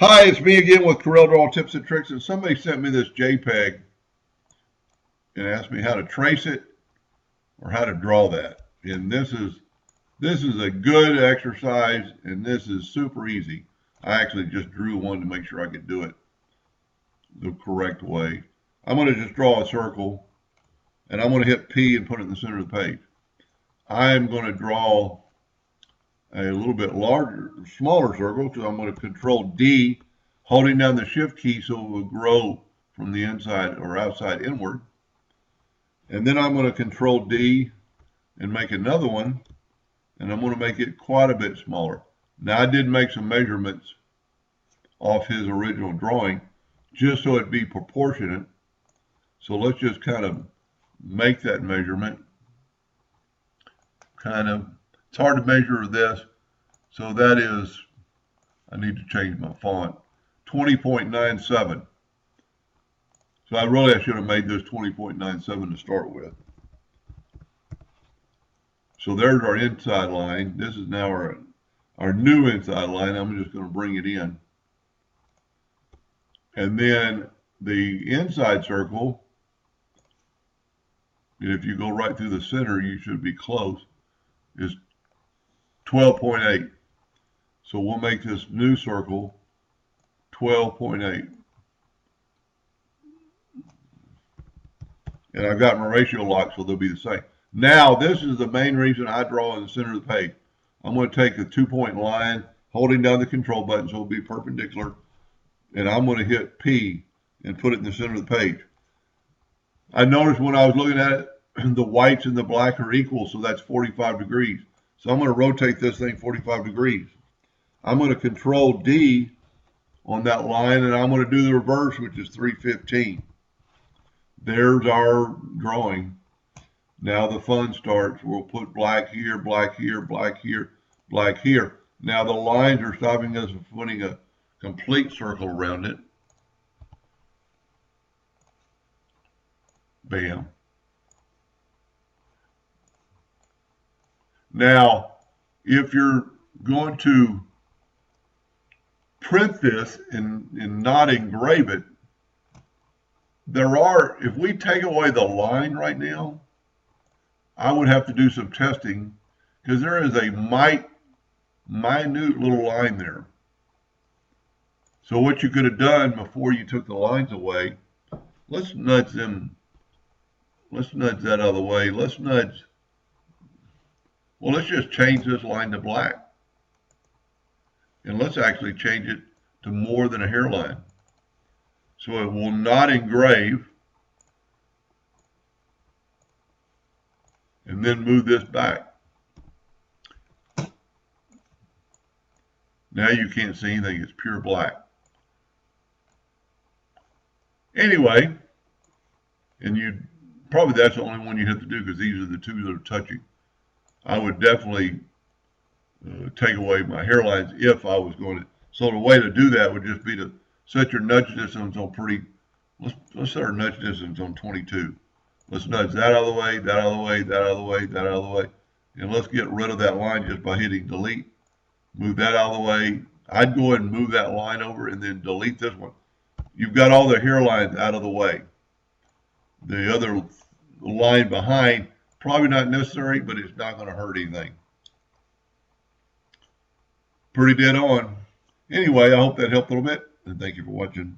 Hi, it's me again with Corel Draw Tips and Tricks, and somebody sent me this JPEG and asked me how to trace it or how to draw that. And this is a good exercise, and this is super easy. I actually just drew one to make sure I could do it the correct way. I'm going to just draw a circle, and I'm going to hit P and put it in the center of the page. I am going to draw a little bit larger, smaller circle, because I'm going to control D, holding down the shift key so it will grow from the inside or outside inward. And then I'm going to control D and make another one, and I'm going to make it quite a bit smaller. Now I did make some measurements off his original drawing just so it'd be proportionate. So let's just kind of make that measurement. It's hard to measure this, so that is, I need to change my font, 20.97. So I should have made this 20.97 to start with. So there's our inside line. This is now our new inside line. I'm just going to bring it in. And then the inside circle, if you go right through the center, you should be close, is 12.8. So we'll make this new circle 12.8. And I've got my ratio locked, so they'll be the same. Now, this is the main reason I draw in the center of the page. I'm going to take a 2-point line, holding down the control button so it'll be perpendicular, and I'm going to hit P and put it in the center of the page. I noticed when I was looking at it, the whites and the black are equal, so that's 45 degrees. So I'm going to rotate this thing 45 degrees. I'm going to control D on that line, and I'm going to do the reverse, which is 315. There's our drawing. Now the fun starts. We'll put black here, black here, black here, black here. Now the lines are stopping us from putting a complete circle around it. Bam. Now, if you're going to print this and not engrave it, if we take away the line right now, I would have to do some testing because there is a minute little line there. So what you could have done before you took the lines away, let's nudge that out of the way. Let's just change this line to black. And let's actually change it to more than a hairline. So it will not engrave. And then move this back. Now you can't see anything, it's pure black. Anyway, and probably that's the only one you have to do because these are the two that are touching. I would definitely take away my hairlines if I was going to. So the way to do that would just be to set your nudge distance on let's set our nudge distance on 22. Let's nudge that out of the way, that out of the way, that out of the way, that out of the way. And let's get rid of that line just by hitting delete. Move that out of the way. I'd go ahead and move that line over and then delete this one. You've got all the hairlines out of the way. The other line behind, probably not necessary, but it's not going to hurt anything. Pretty dead on. Anyway, I hope that helped a little bit, and thank you for watching.